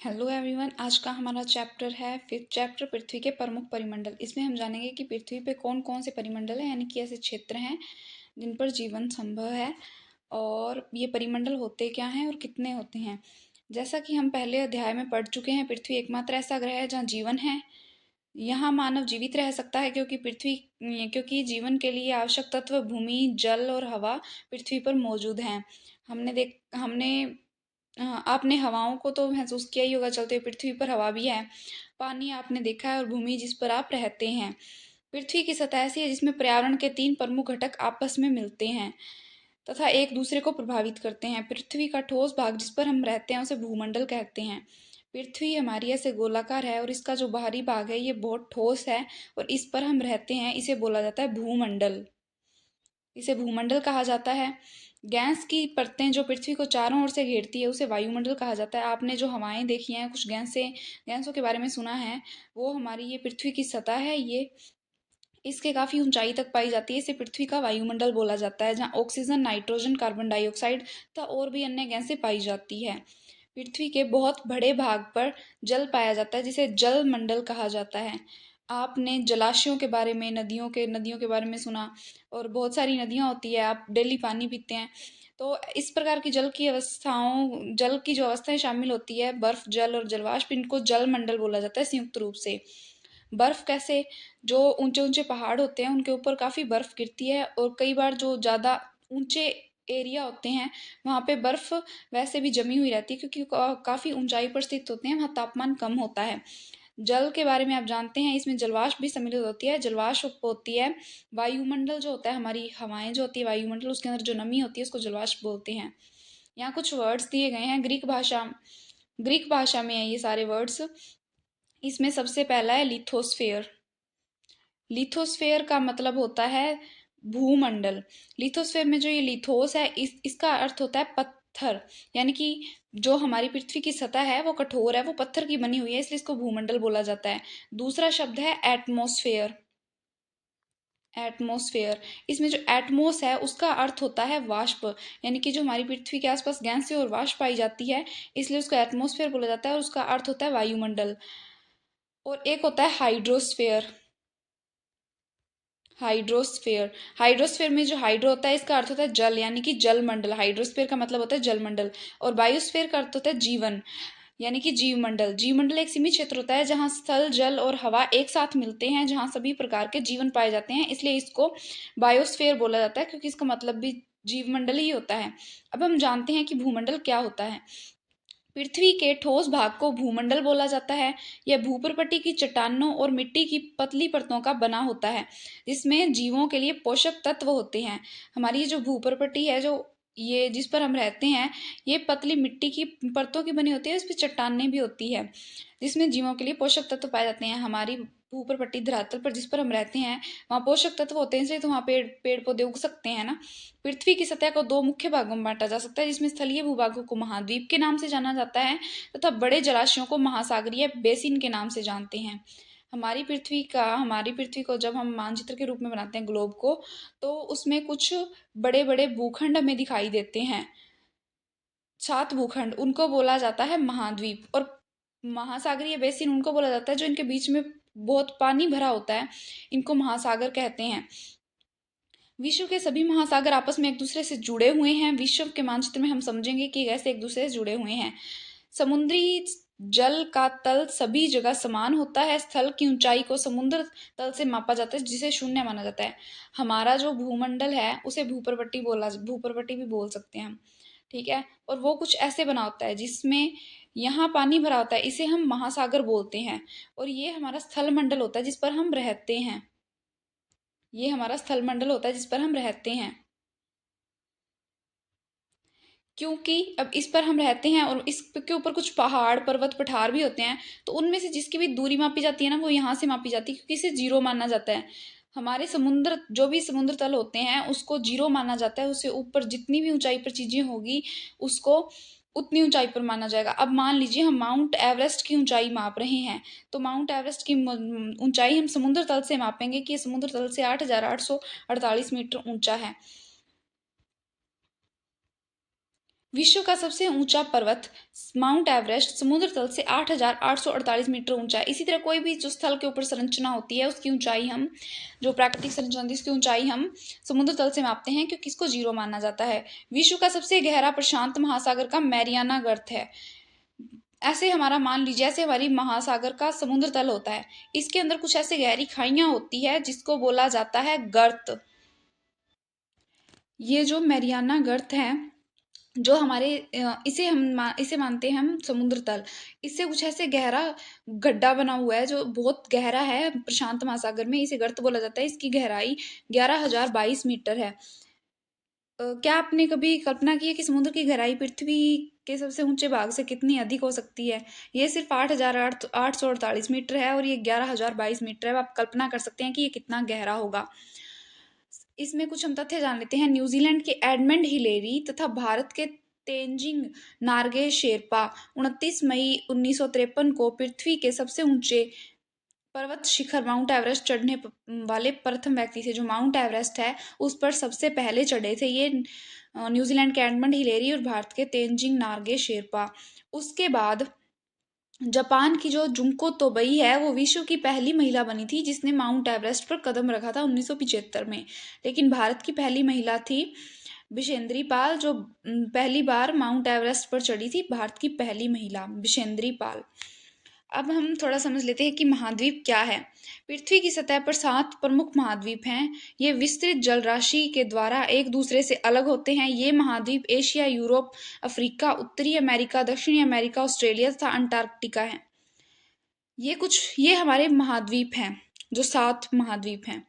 Hello everyone. आज का हमारा चैप्टर है फिफ्थ चैप्टर पृथ्वी के प्रमुख परिमंडल। इसमें हम जानेंगे कि पृथ्वी पे कौन कौन से परिमंडल हैं, यानी कि ऐसे क्षेत्र हैं जिन पर जीवन संभव है, और ये परिमंडल होते क्या हैं और कितने होते हैं। जैसा कि हम पहले अध्याय में पढ़ चुके हैं, पृथ्वी एकमात्र ऐसा ग्रह है जहाँ जीवन है। यहाँ मानव जीवित रह सकता है क्योंकि जीवन के लिए आवश्यक तत्व भूमि, जल और हवा पृथ्वी पर मौजूद हैं। आपने हवाओं को तो महसूस किया ही होगा, चलते हुए पृथ्वी पर हवा भी है। पानी आपने देखा है, और भूमि जिस पर आप रहते हैं। पृथ्वी की सतह ऐसी है जिसमें पर्यावरण के तीन प्रमुख घटक आपस में मिलते हैं तथा एक दूसरे को प्रभावित करते हैं। पृथ्वी का ठोस भाग जिस पर हम रहते हैं उसे भूमंडल कहते हैं। पृथ्वी हमारी ऐसे गोलाकार है और इसका जो बाहरी भाग है ये बहुत ठोस है, और इस पर हम रहते हैं, इसे बोला जाता है भूमंडल। इसे भूमंडल कहा जाता है। गैस की परतें जो पृथ्वी को चारों ओर से घेरती है उसे वायुमंडल कहा जाता है। आपने जो हवाएं देखी हैं, कुछ गैसों के बारे में सुना है, वो हमारी ये पृथ्वी की सतह है। ये इसके काफी ऊंचाई तक पाई जाती है। इसे पृथ्वी का वायुमंडल बोला जाता है, जहाँ ऑक्सीजन, नाइट्रोजन, कार्बन डाइऑक्साइड तथा और भी अन्य गैसें पाई जाती है। पृथ्वी के बहुत बड़े भाग पर जल पाया जाता है, जिसे जल मंडल कहा जाता है। आपने जलाशयों के बारे में, नदियों के बारे में सुना, और बहुत सारी नदियां होती है, आप डेली पानी पीते हैं। तो इस प्रकार की जल की जो अवस्थाएं शामिल होती है, बर्फ, जल और जलवाष्प, इनको जल मंडल बोला जाता है संयुक्त रूप से। बर्फ कैसे? जो ऊंचे ऊंचे पहाड़ होते हैं उनके ऊपर काफी बर्फ गिरती है, और कई बार जो ज्यादा ऊंचे एरिया होते हैं वहां पे बर्फ वैसे भी जमी हुई रहती है, क्योंकि काफी ऊंचाई पर स्थित होते हैं, वहां तापमान कम होता है। जल के बारे में आप जानते हैं, इसमें जलवाष्प भी सम्मिलित होती है। जलवाष्प होती है वायुमंडल, जो होता है हमारी हवाएं जो होती है वायुमंडल, उसके अंदर जो नमी होती है उसको जलवाष्प बोलते हैं। यहाँ कुछ वर्ड्स दिए गए हैं ग्रीक भाषा में है ये सारे वर्ड्स। इसमें सबसे पहला है लिथोस्फेयर। लिथोस्फेयर का मतलब होता है भूमंडल। लिथोस्फेयर में जो ये लिथोस है, इसका अर्थ होता है पत्थर, यानी कि जो हमारी पृथ्वी की सतह है वो कठोर है, वो पत्थर की बनी हुई है, इसलिए इसको भूमंडल बोला जाता है। दूसरा शब्द है एटमोस्फेयर। एटमोस्फेयर, इसमें जो एटमोस है उसका अर्थ होता है वाष्प, यानी कि जो हमारी पृथ्वी के आसपास गैसें और वाष्प पाई जाती है, इसलिए उसको एटमोस्फेयर बोला जाता है, और उसका अर्थ होता है वायुमंडल। और एक होता है हाइड्रोस्फेयर। हाइड्रोस्फेयर हाइड्रोस्फेयर में जो हाइड्रो होता है इसका अर्थ होता है जल, यानी कि जल मंडल। हाइड्रोस्फेयर का मतलब होता है जल मंडल। और बायोस्फेयर का अर्थ होता है जीवन, यानी कि जीव मंडल। जीव मंडल एक सीमित क्षेत्र होता है जहाँ स्थल, जल और हवा एक साथ मिलते हैं, जहाँ सभी प्रकार के जीवन पाए जाते हैं, इसलिए इसको बायोस्फेयर बोला जाता है, क्योंकि इसका मतलब भी जीव मंडल ही होता है। अब हम जानते हैं कि भूमंडल क्या होता है। पृथ्वी के ठोस भाग को भूमंडल बोला जाता है। यह भूप्रपट्टी की चट्टानों और मिट्टी की पतली परतों का बना होता है, जिसमें जीवों के लिए पोषक तत्व होते हैं। हमारी जो भूप्रपट्टी है, जो ये जिस पर हम रहते हैं, ये पतली मिट्टी की परतों की बनी होती है, इस पर चट्टानें भी होती है, जिसमें जीवों के लिए पोषक तत्व पाए जाते हैं। हमारी भूप्रपट्टी धरातल पर जिस पर हम रहते हैं वहाँ पोषक तत्व होते हैं, इसलिए तो वहाँ पेड़ पेड़ पौधे उग सकते हैं ना। पृथ्वी की सतह को दो मुख्य भागों में बांटा जा सकता है, जिसमें स्थलीय भूभागों को महाद्वीप के नाम से जाना जाता है, तथा बड़े जलाशयों को महासागरीय बेसिन के नाम से जानते हैं। हमारी पृथ्वी को जब हम मानचित्र के रूप में बनाते हैं, ग्लोब को, तो उसमें कुछ बड़े बड़े भूखंड हमें दिखाई देते हैं। 7 भूखंड, उनको बोला जाता है महाद्वीप। और महासागरीय बेसिन उनको बोला जाता है जो इनके बीच में बहुत पानी भरा होता है, इनको महासागर कहते हैं। विश्व के सभी महासागर आपस में एक दूसरे से जुड़े हुए हैं। विश्व के मानचित्र में हम समझेंगे कि कैसे एक दूसरे से जुड़े हुए हैं। समुद्री जल का तल सभी जगह समान होता है। स्थल की ऊंचाई को समुद्र तल से मापा जाता है, जिसे शून्य माना जाता है। हमारा जो भूमंडल है उसे भूप्रपट्टी भी बोल सकते हैं हम, ठीक है। और वो कुछ ऐसे बना होता है जिसमें यहाँ पानी भरा होता है, इसे हम महासागर बोलते हैं। और ये हमारा स्थल मंडल होता है जिस पर हम रहते हैं। ये हमारा स्थल मंडल होता है जिस पर हम रहते हैं। क्योंकि अब इस पर हम रहते हैं और इसके ऊपर कुछ पहाड़, पर्वत, पठार भी होते हैं, तो उनमें से जिसकी भी दूरी मापी जाती है ना, वो यहाँ से मापी जाती है, क्योंकि इसे जीरो माना जाता है। हमारे समुद्र, जो भी समुद्र तल होते हैं उसको जीरो माना जाता है। उससे ऊपर जितनी भी ऊंचाई पर चीजें होगी उसको उतनी ऊंचाई पर माना जाएगा। अब मान लीजिए हम माउंट एवरेस्ट की ऊंचाई माप रहे हैं, तो माउंट एवरेस्ट की ऊंचाई हम समुद्र तल से मापेंगे कि ये समुद्र तल से 8,848 मीटर ऊंचा है। विश्व का सबसे ऊंचा पर्वत माउंट एवरेस्ट समुद्र तल से 8,848 मीटर ऊंचा है। इसी तरह कोई भी जो स्थल के ऊपर संरचना होती है उसकी ऊंचाई हम, जो प्राकृतिक संरचना होती है उसकी ऊंचाई हम समुद्र तल से मापते हैं, क्योंकि इसको जीरो माना जाता है। विश्व का सबसे गहरा प्रशांत महासागर का मैरियाना गर्त है। ऐसे हमारा मान लीजिए, ऐसे हमारी महासागर का समुद्र तल होता है, इसके अंदर कुछ ऐसे गहरी खाइयां होती है जिसको बोला जाता है गर्त। ये जो मैरियाना गर्त है, जो हमारे इसे मानते हैं हम समुद्र तल। इससे कुछ ऐसे गहरा गड्ढा बना हुआ है जो बहुत गहरा है प्रशांत महासागर में, इसे गर्त बोला जाता है। इसकी गहराई 11,022 मीटर है। क्या आपने कभी कल्पना की है कि समुद्र की गहराई पृथ्वी के सबसे ऊंचे भाग से कितनी अधिक हो सकती है? ये सिर्फ 8,848 मीटर है और ये 11,022 मीटर है। आप कल्पना कर सकते हैं कि ये कितना गहरा होगा। इसमें कुछ हम तथ्य जान लेते हैं। न्यूजीलैंड के एडमंड हिलेरी तथा भारत के तेंजिंग नार्गे शेरपा 29 मई 1953 को पृथ्वी के सबसे ऊंचे पर्वत शिखर माउंट एवरेस्ट चढ़ने वाले प्रथम व्यक्ति थे। जो माउंट एवरेस्ट है उस पर सबसे पहले चढ़े थे ये न्यूजीलैंड के एडमंड हिलेरी और भारत के तेंजिंग नार्गे शेरपा। उसके बाद जापान की जो जुंको तोबई है वो विश्व की पहली महिला बनी थी जिसने माउंट एवरेस्ट पर कदम रखा था 1975 में। लेकिन भारत की पहली महिला थी बिशेंद्री पाल, जो पहली बार माउंट एवरेस्ट पर चढ़ी थी। भारत की पहली महिला बिशेंद्री पाल। अब हम थोड़ा समझ लेते हैं कि महाद्वीप क्या है। पृथ्वी की सतह पर 7 प्रमुख महाद्वीप हैं। ये विस्तृत जल राशि के द्वारा एक दूसरे से अलग होते हैं। ये महाद्वीप एशिया, यूरोप, अफ्रीका, उत्तरी अमेरिका, दक्षिणी अमेरिका, ऑस्ट्रेलिया तथा अंटार्कटिका है। ये हमारे महाद्वीप हैं, जो 7 महाद्वीप हैं।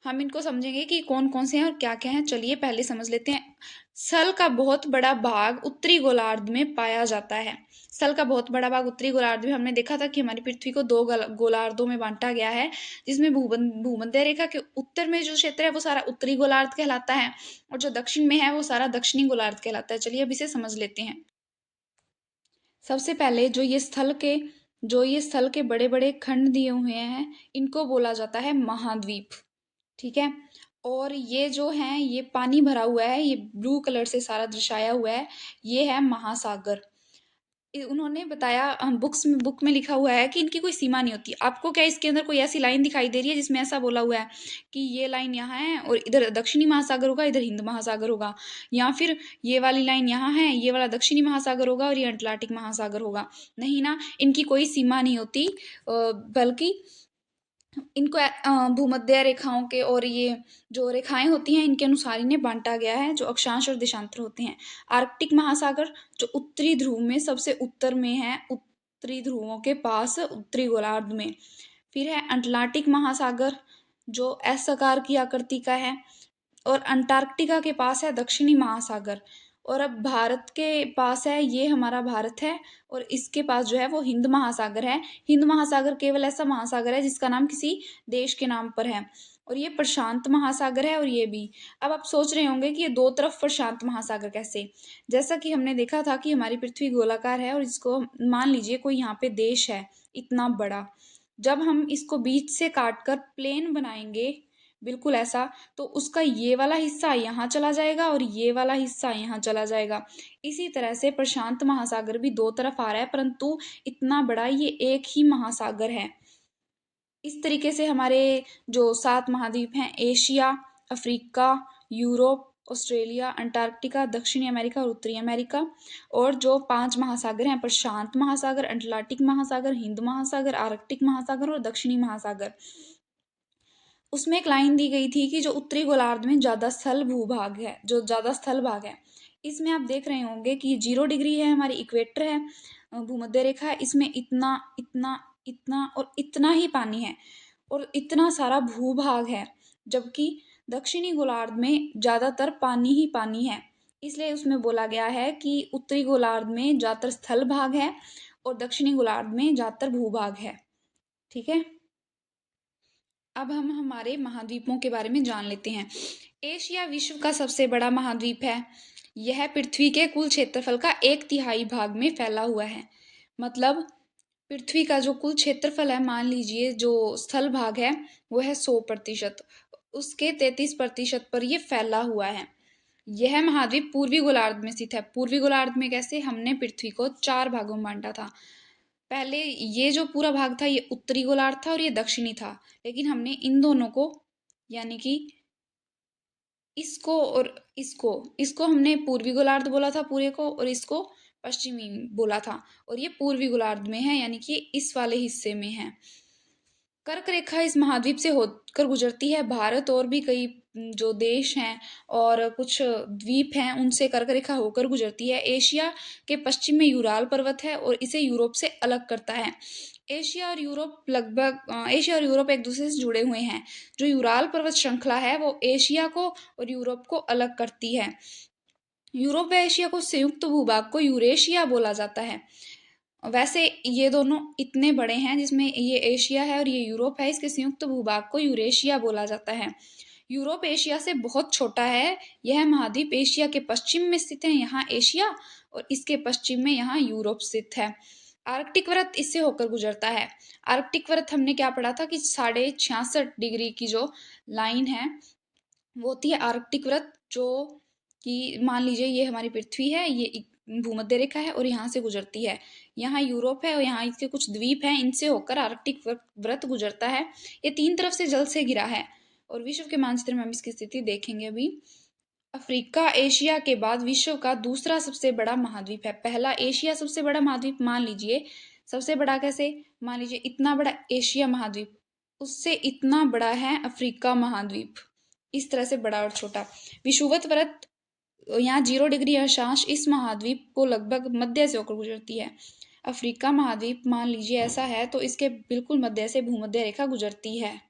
हम इनको समझेंगे कि कौन कौन से हैं और क्या क्या हैं। चलिए पहले समझ लेते हैं। स्थल का बहुत बड़ा भाग उत्तरी गोलार्ध में पाया जाता है। स्थल का बहुत बड़ा भाग उत्तरी गोलार्ध में, हमने देखा था कि हमारी पृथ्वी को 2 गोलार्धों में बांटा गया है, जिसमें भूमध्य रेखा के उत्तर में जो क्षेत्र है वो सारा उत्तरी गोलार्ध कहलाता है और जो दक्षिण में है वो सारा दक्षिणी गोलार्ध कहलाता है। चलिए अब इसे समझ लेते हैं। सबसे पहले जो ये स्थल के बड़े बड़े खंड दिए हुए हैं इनको बोला जाता है महाद्वीप। ठीक है। और ये जो है ये पानी भरा हुआ है, ये ब्लू कलर से सारा दर्शाया हुआ है, ये है महासागर। उन्होंने बताया, हम बुक में लिखा हुआ है कि इनकी कोई सीमा नहीं होती। आपको क्या इसके अंदर कोई ऐसी लाइन दिखाई दे रही है जिसमें ऐसा बोला हुआ है कि ये लाइन यहाँ है और इधर दक्षिणी महासागर होगा, इधर हिंद महासागर होगा, या फिर ये वाली लाइन यहाँ है, ये वाला दक्षिणी महासागर होगा और ये अटलांटिक महासागर होगा? नहीं ना, इनकी कोई सीमा नहीं होती, बल्कि इनको भूमध्य रेखाओं के और ये जो रेखाएं होती हैं इनके अनुसार इन्हें बांटा गया है, जो अक्षांश और देशांतर होते हैं। आर्कटिक महासागर जो उत्तरी ध्रुव में सबसे उत्तर में है, उत्तरी ध्रुवों के पास उत्तरी गोलार्ध में। फिर है अटलांटिक महासागर जो एस आकार की आकृति का है और अंटार्कटिका के पास है दक्षिणी महासागर। और अब भारत के पास है, ये हमारा भारत है और इसके पास जो है वो हिंद महासागर है। हिंद महासागर केवल ऐसा महासागर है जिसका नाम किसी देश के नाम पर है। और ये प्रशांत महासागर है और ये भी। अब आप सोच रहे होंगे कि ये दो तरफ प्रशांत महासागर कैसे? जैसा कि हमने देखा था कि हमारी पृथ्वी गोलाकार है और इसको मान लीजिए कोई यहाँ पे देश है इतना बड़ा, जब हम इसको बीच से काट कर प्लेन बनाएंगे बिल्कुल ऐसा, तो उसका ये वाला हिस्सा यहाँ चला जाएगा और ये वाला हिस्सा यहाँ चला जाएगा। इसी तरह से प्रशांत महासागर भी दो तरफ आ रहा है, परंतु इतना बड़ा ये एक ही महासागर है। इस तरीके से हमारे जो 7 महाद्वीप हैं, Asia, Africa, Europe, Australia, Antarctica, दक्षिणी अमेरिका और उत्तरी अमेरिका, और जो 5 महासागर हैं, प्रशांत महासागर, अटलांटिक महासागर, हिंद महासागर, आर्कटिक महासागर और दक्षिणी महासागर। उसमें एक लाइन दी गई थी कि जो उत्तरी गोलार्ध में ज़्यादा स्थल भूभाग है, जो ज़्यादा स्थल भाग है, इसमें आप देख रहे होंगे कि 0 डिग्री है, हमारी इक्वेटर है, भूमध्य रेखा है, इसमें इतना इतना इतना और इतना ही पानी है और इतना सारा भूभाग है। जबकि दक्षिणी गोलार्ध में ज़्यादातर पानी ही पानी है। इसलिए उसमें बोला गया है कि उत्तरी गोलार्ध में ज़्यादातर स्थल भाग है और दक्षिणी गोलार्ध में ज़्यादातर भूभाग है। ठीक है। अब हम हमारे महाद्वीपों के बारे में जान लेते हैं। एशिया विश्व का सबसे बड़ा महाद्वीप है। यह पृथ्वी के कुल क्षेत्रफल का 1/3 भाग में फैला हुआ है। मतलब पृथ्वी का जो कुल क्षेत्रफल है, मान लीजिए जो स्थल भाग है वो है 100%, उसके 33% पर यह फैला हुआ है। यह महाद्वीप पूर्वी गोलार्ध में स्थित है। पूर्वी गोलार्ध में कैसे? हमने पृथ्वी को 4 भागों में बांटा था। पहले ये जो पूरा भाग था ये उत्तरी गोलार्ध था और ये दक्षिणी था, लेकिन हमने इन दोनों को, यानी कि इसको और इसको हमने पूर्वी गोलार्ध बोला था पूरे को, और इसको पश्चिमी बोला था, और ये पूर्वी गोलार्ध में है, यानी कि इस वाले हिस्से में है। कर्क रेखा इस महाद्वीप से होकर गुजरती है। भारत और भी कई जो देश हैं और कुछ द्वीप हैं उनसे कर्क रेखा होकर गुजरती है। एशिया के पश्चिम में यूराल पर्वत है और इसे यूरोप से अलग करता है। एशिया और यूरोप एक दूसरे से जुड़े हुए हैं। जो यूराल पर्वत श्रृंखला है वो एशिया को और यूरोप को अलग करती है। यूरोप व एशिया को संयुक्त भूभाग को यूरेशिया बोला जाता है। वैसे ये दोनों इतने बड़े हैं, जिसमें ये एशिया है और ये यूरोप है, इसके संयुक्त भूभाग को यूरेशिया बोला जाता है। यूरोप एशिया से बहुत छोटा है। यह महाद्वीप एशिया के पश्चिम में स्थित है, यहाँ एशिया, और इसके पश्चिम में यहाँ यूरोप स्थित है। आर्कटिक वृत्त इससे होकर गुजरता है। आर्कटिक वृत्त हमने क्या पढ़ा था कि 66.5 डिग्री की जो लाइन है वो होती है आर्कटिक वृत्त, जो कि मान लीजिए ये हमारी पृथ्वी है, ये एक भूमध्य रेखा है और यहाँ से गुजरती है। यहाँ यूरोप है और यहाँ इसके कुछ द्वीप हैं, इनसे होकर आर्कटिक वृत्त गुजरता है। ये 3 तरफ से जल से घिरा है। और विश्व के मानचित्र में हम इसकी स्थिति देखेंगे अभी। अफ्रीका एशिया के बाद विश्व का दूसरा सबसे बड़ा महाद्वीप है। पहला एशिया सबसे बड़ा महाद्वीप मान लीजिए। सबसे बड़ा कैसे? मान लीजिए इतना बड़ा एशिया महाद्वीप, उससे इतना बड़ा है अफ्रीका महाद्वीप। इस तरह से बड़ा और छोटा। विषुवत वृत्त यहाँ 0 डिग्री अक्षांश इस महाद्वीप को लगभग मध्य से होकर गुजरती है। अफ्रीका महाद्वीप मान लीजिए ऐसा है तो इसके बिल्कुल मध्य से भूमध्य रेखा गुजरती है।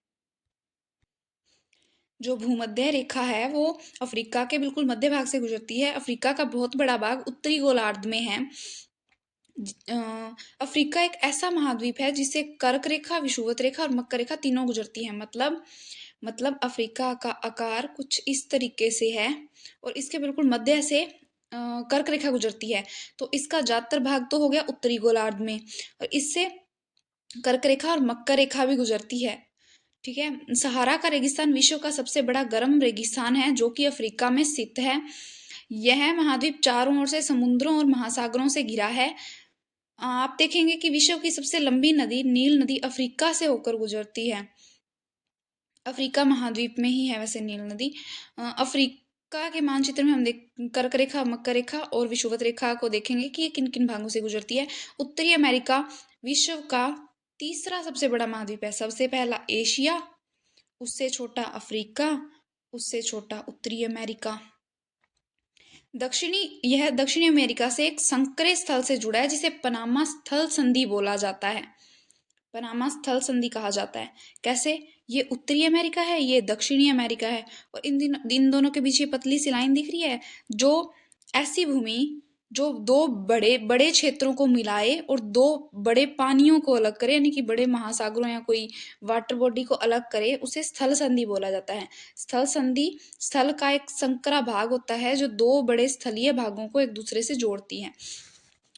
जो भूमध्य रेखा है वो अफ्रीका के बिल्कुल मध्य भाग से गुजरती है। अफ्रीका का बहुत बड़ा भाग उत्तरी गोलार्ध में है। अफ्रीका एक ऐसा महाद्वीप है जिससे कर्क रेखा, विषुवत रेखा और मकर रेखा तीनों गुजरती है। मतलब अफ्रीका का आकार कुछ इस तरीके से है और इसके बिल्कुल मध्य से कर्क रेखा गुजरती है। तो इसका ज्यादातर भाग तो हो गया उत्तरी गोलार्ध में, और इससे कर्क रेखा और मकर रेखा भी गुजरती है। ठीक है। सहारा का रेगिस्तान विश्व का सबसे बड़ा गर्म रेगिस्तान है जो कि अफ्रीका में स्थित है। यह महाद्वीप चारों ओर से समुद्रों और महासागरों से घिरा है। आप देखेंगे कि विश्व की सबसे लंबी नदी नील नदी अफ्रीका से होकर गुजरती है। अफ्रीका महाद्वीप में ही है वैसे नील नदी। अफ्रीका के मानचित्र में हम कर्क रेखा, मकर रेखा और विषुवत रेखा को देखेंगे कि ये किन किन भागों से गुजरती है। उत्तरी अमेरिका विश्व का तीसरा सबसे बड़ा महाद्वीप है। सबसे पहला एशिया, उससे छोटा अफ्रीका, उससे छोटा उत्तरी अमेरिका। यह दक्षिणी अमेरिका से एक संकरे स्थल से जुड़ा है जिसे पनामा स्थल संधि बोला जाता है। पनामा स्थल संधि कहा जाता है। कैसे? ये उत्तरी अमेरिका है, ये दक्षिणी अमेरिका है, और इन दोनों के बीच ये पतली सी लाइन दिख रही है। जो ऐसी भूमि जो दो बड़े बड़े क्षेत्रों को मिलाए और दो बड़े पानियों को अलग करे, यानी कि बड़े महासागरों या कोई वाटर बॉडी को अलग करे, उसे स्थल संधि बोला जाता है। स्थल संधि स्थल का एक संकरा भाग होता है जो दो बड़े स्थलीय भागों को एक दूसरे से जोड़ती है।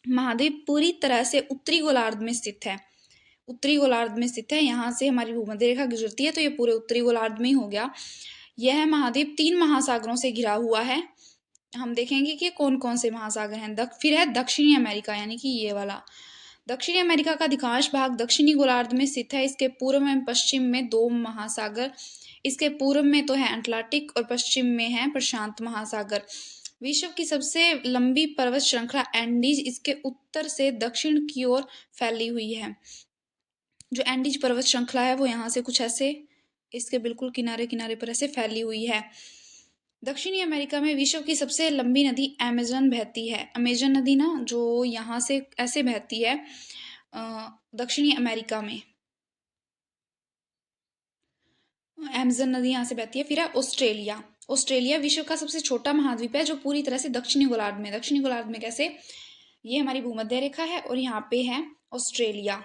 महाद्वीप पूरी तरह से उत्तरी गोलार्ध में स्थित है। उत्तरी गोलार्ध में स्थित है। यहाँ से हमारी भूमध्य रेखा गुजरती है तो ये पूरे उत्तरी गोलार्ध में ही हो गया। यह महाद्वीप 3 महासागरों से घिरा हुआ है। हम देखेंगे कि कौन कौन से महासागर हैं। फिर है दक्षिणी अमेरिका, यानी कि ये वाला। दक्षिणी अमेरिका का अधिकांश भाग दक्षिणी गोलार्ध में स्थित है। इसके पूर्व में पश्चिम में 2 महासागर। इसके पूर्व में तो है अटलांटिक और पश्चिम में है प्रशांत महासागर। विश्व की सबसे लंबी पर्वत श्रृंखला एंडीज इसके उत्तर से दक्षिण की ओर फैली हुई है। जो एंडीज पर्वत श्रृंखला है वो यहाँ से कुछ ऐसे इसके बिल्कुल किनारे किनारे पर ऐसे फैली हुई है। दक्षिणी अमेरिका में विश्व की सबसे लंबी नदी अमेजन बहती है। अमेजन नदी ना जो यहाँ से ऐसे बहती है दक्षिणी अमेरिका में। अमेजन नदी यहाँ से बहती है। फिर है ऑस्ट्रेलिया। ऑस्ट्रेलिया विश्व का सबसे छोटा महाद्वीप है जो पूरी तरह से दक्षिणी गोलार्ध में। दक्षिणी गोलार्ध में कैसे? ये हमारी भूमध्य रेखा है और यहाँ पे है ऑस्ट्रेलिया,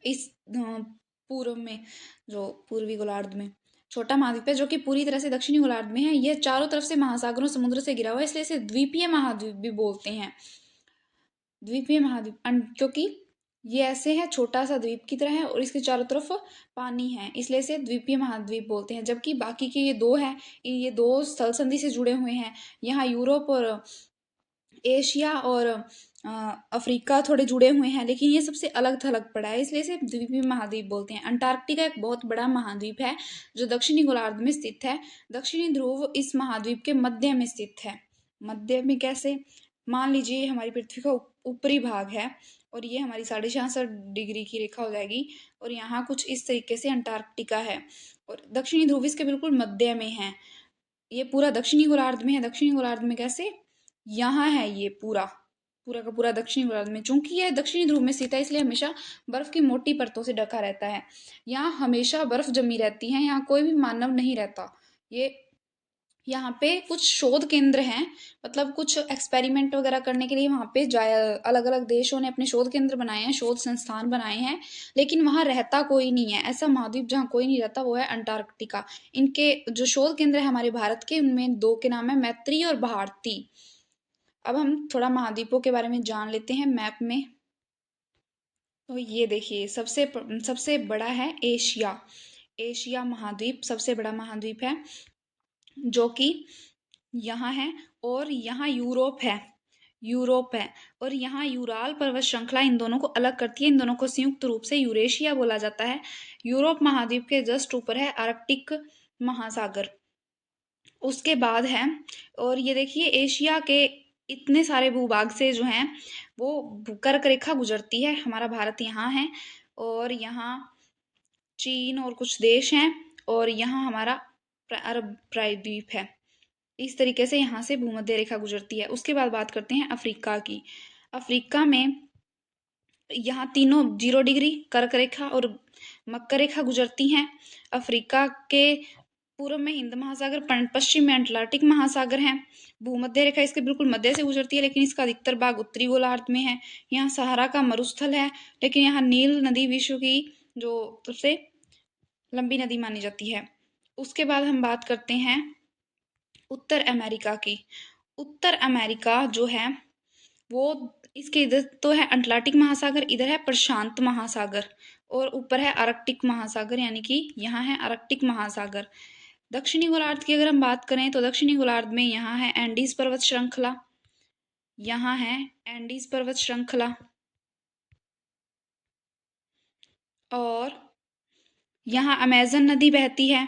इस पूर्व में जो पूर्वी गोलार्ध में छोटा महाद्वीप है जो कि पूरी तरह से दक्षिणी गोलार्ध में है। यह चारों तरफ से महासागरों समुद्र से घिरा हुआ है, इसलिए इसे द्वीपीय महाद्वीप भी बोलते हैं। द्वीपीय महाद्वीप क्योंकि ये ऐसे है, छोटा सा द्वीप की तरह है और इसके चारों तरफ पानी है, इसलिए इसे द्वीपीय महाद्वीप बोलते हैं। जबकि बाकी के ये दो हैं, ये दो स्थल संधि से जुड़े हुए हैं। यहाँ यूरोप और एशिया और अफ्रीका थोड़े जुड़े हुए हैं, लेकिन ये सबसे अलग थलग पड़ा है, इसलिए इसे द्वीपीय महाद्वीप बोलते हैं। अंटार्कटिका एक बहुत बड़ा महाद्वीप है जो दक्षिणी गोलार्ध में स्थित है। दक्षिणी ध्रुव इस महाद्वीप के मध्य में स्थित है। मध्य में कैसे? मान लीजिए हमारी पृथ्वी का ऊपरी भाग है और ये हमारी 66.5 डिग्री की रेखा हो जाएगी, और यहाँ कुछ इस तरीके से अंटार्कटिका है, और दक्षिणी ध्रुव इसके बिल्कुल मध्य में है। ये पूरा दक्षिणी गोलार्ध में है। दक्षिणी गोलार्ध में कैसे? यहाँ है ये पूरा पूरा का पूरा दक्षिणी गोलार्ध में। चूंकि यह दक्षिणी ध्रुव में स्थित है, इसलिए हमेशा बर्फ की मोटी परतों से ढका रहता है। यहाँ हमेशा बर्फ जमी रहती है, यहाँ कोई भी मानव नहीं रहता। ये यहाँ पे कुछ शोध केंद्र हैं, मतलब कुछ एक्सपेरिमेंट वगैरह करने के लिए वहाँ पे जाया, अलग अलग देशों ने अपने शोध केंद्र बनाए हैं, शोध संस्थान बनाए हैं, लेकिन वहाँ रहता कोई नहीं है। ऐसा महाद्वीप जहाँ कोई नहीं रहता वो है अंटार्कटिका। इनके जो शोध केंद्र है हमारे भारत के, उनमें दो के नाम है, मैत्री और भारती। अब हम थोड़ा महाद्वीपों के बारे में जान लेते हैं मैप में। तो ये देखिए, सबसे बड़ा है एशिया। एशिया महाद्वीप सबसे बड़ा महाद्वीप है, जो कि यहाँ है। और यहाँ यूरोप है, यूरोप है। और यहाँ यूराल पर्वत श्रृंखला इन दोनों को अलग करती है, इन दोनों को संयुक्त रूप से यूरेशिया बोला जाता है। यूरोप महाद्वीप के जस्ट ऊपर है आर्कटिक महासागर, उसके बाद है। और ये देखिए, एशिया के इतने सारे भूभाग से जो हैं वो कर्क रेखा गुजरती है। हमारा भारत यहाँ है, और यहाँ चीन और कुछ देश हैं, और यहाँ हमारा अरब प्रायद्वीप है। इस तरीके से यहाँ से भूमध्य रेखा गुजरती है। उसके बाद बात करते हैं अफ्रीका की। अफ्रीका में यहाँ तीनों 0 डिग्री कर्क रेखा और मकर रेखा गुजरती हैं। अफ्रीका के पूर्व में हिंद महासागर, पश्चिम में अटलांटिक महासागर है। भूमध्य रेखा इसके बिल्कुल मध्य से गुजरती है, लेकिन इसका अधिकतर भाग उत्तरी गोलार्ध में है। यहाँ सहारा का मरुस्थल है, लेकिन यहाँ नील नदी विश्व की जो सबसे लंबी नदी मानी जाती है। उसके बाद हम बात करते हैं उत्तर अमेरिका की। उत्तर अमेरिका जो है वो, इसके इधर तो है अटलांटिक महासागर, इधर है प्रशांत महासागर, और ऊपर है आर्कटिक महासागर, यानी कि यहाँ है आर्कटिक महासागर। दक्षिणी गोलार्ध की अगर हम बात करें तो दक्षिणी गोलार्ध में यहाँ है एंडीज पर्वत श्रृंखला, यहाँ है एंडीज पर्वत श्रृंखला, और यहाँ अमेजन नदी बहती है।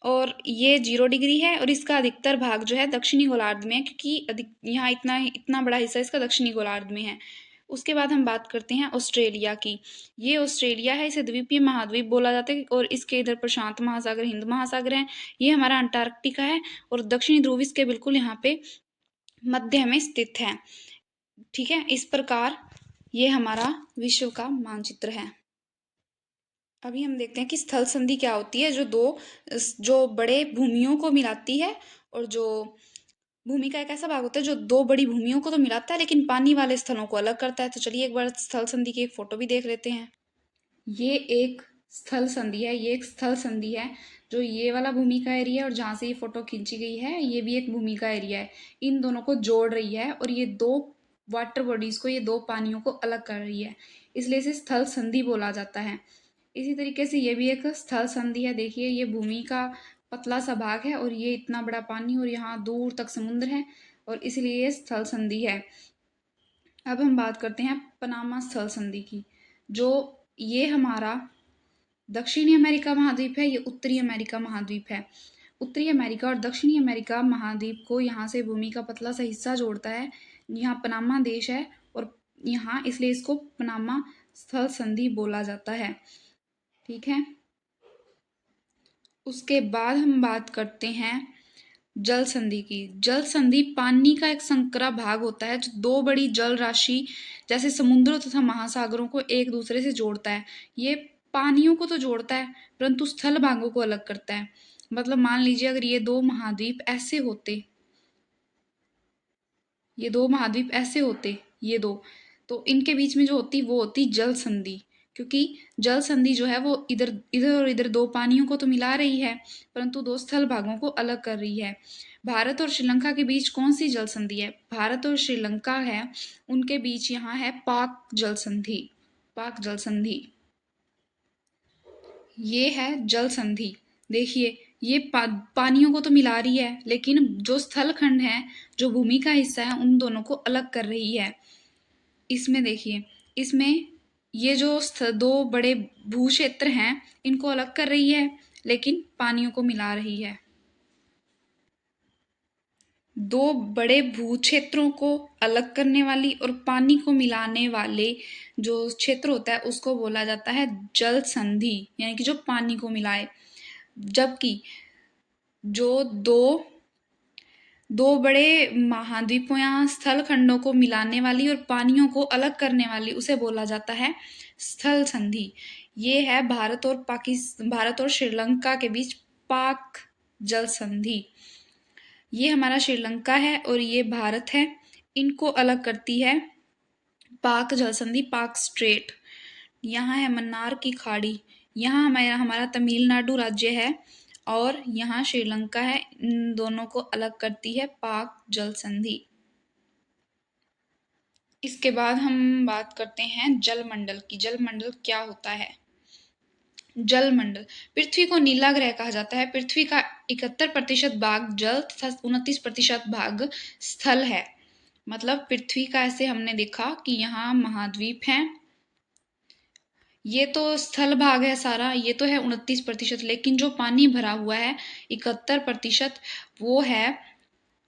और ये 0 डिग्री है, और इसका अधिकतर भाग जो है दक्षिणी गोलार्ध में है, क्योंकि अधिक यहाँ इतना इतना बड़ा हिस्सा इसका दक्षिणी गोलार्ध में है। उसके बाद हम बात करते हैं ऑस्ट्रेलिया की। ये ऑस्ट्रेलिया है, इसे द्वीपीय महाद्वीप बोला जाता है, और इसके इधर प्रशांत महासागर, हिंद महासागर है। ये हमारा अंटार्कटिका है, और दक्षिणी ध्रुव इसके बिल्कुल यहाँ पे मध्य में स्थित है। ठीक है, इस प्रकार ये हमारा विश्व का मानचित्र है। अभी हम देखते हैं कि स्थल संधि क्या होती है, जो बड़े भूमियों को मिलाती है, और जो भूमि का एक ऐसा भाग होता है जो दो बड़ी भूमियों को तो मिलाता है, लेकिन पानी वाले स्थलों को अलग करता है। तो चलिए एक बार स्थल संधि की एक फोटो भी देख लेते हैं। ये एक स्थल संधि है, ये एक स्थल संधि है। जो ये वाला भूमि का एरिया है, और जहाँ से ये फोटो खींची गई है ये भी एक भूमि का एरिया है। इन दोनों को जोड़ रही है, और ये दो वाटर बॉडीज को, ये दो पानियों को अलग कर रही है, इसलिए इसे स्थल संधि बोला जाता है। इसी तरीके से ये भी एक स्थल संधि है। देखिए, ये भूमि का पतला सा भाग है, और ये इतना बड़ा पानी, और यहाँ दूर तक समुद्र है, और इसलिए ये स्थल संधि है। अब हम बात करते हैं पनामा स्थल संधि की। जो ये हमारा दक्षिणी अमेरिका महाद्वीप है, ये उत्तरी अमेरिका महाद्वीप है। उत्तरी अमेरिका और दक्षिणी अमेरिका महाद्वीप को यहाँ से भूमि का पतला सा हिस्सा जोड़ता है। यहाँ पनामा देश है, और यहाँ इसलिए इसको पनामा स्थल संधि बोला जाता है। ठीक है, उसके बाद हम बात करते हैं जल संधि की। जल संधि पानी का एक संकरा भाग होता है, जो दो बड़ी जल राशि जैसे समुद्रों तथा महासागरों को एक दूसरे से जोड़ता है। ये पानियों को तो जोड़ता है, परंतु स्थल भागों को अलग करता है। मतलब मान लीजिए अगर ये दो महाद्वीप ऐसे होते, ये दो, तो इनके बीच में जो होती वो होती जल संधि। क्योंकि जल संधि जो है वो इधर इधर और इधर दो पानियों को तो मिला रही है, परंतु दो स्थल भागों को अलग कर रही है। भारत और श्रीलंका के बीच कौन सी जल संधि है? भारत और श्रीलंका है, उनके बीच यहाँ है पाक जल संधि। पाक जल संधि। ये है जल संधि। देखिए, ये पानियों को तो मिला रही है, लेकिन जो स्थल खंड है, जो भूमि का हिस्सा है, उन दोनों को अलग कर रही है। इसमें देखिए, इसमें ये जो दो बड़े भू क्षेत्र हैं, इनको अलग कर रही है, लेकिन पानियों को मिला रही है। दो बड़े भू क्षेत्रों को अलग करने वाली और पानी को मिलाने वाले जो क्षेत्र होता है, उसको बोला जाता है जल संधि, यानी कि जो पानी को मिलाए। जबकि जो दो बड़े महाद्वीपों या स्थल खंडों को मिलाने वाली और पानियों को अलग करने वाली, उसे बोला जाता है स्थल संधि। ये है भारत और श्रीलंका के बीच पाक जल संधि। ये हमारा श्रीलंका है और ये भारत है, इनको अलग करती है पाक जल संधि, पाक स्ट्रेट। यहाँ है मन्नार की खाड़ी, यहाँ हमारा तमिलनाडु राज्य है, और यहाँ श्रीलंका है। इन दोनों को अलग करती है पाक जल संधि। इसके बाद हम बात करते हैं जलमंडल की। जलमंडल क्या होता है? जलमंडल, पृथ्वी को नीला ग्रह कहा जाता है। पृथ्वी का 71% भाग जल तथा 29% भाग स्थल है। मतलब पृथ्वी का ऐसे हमने देखा कि यहाँ महाद्वीप हैं, ये तो स्थल भाग है सारा, ये तो है 29%, लेकिन जो पानी भरा हुआ है 71%, वो है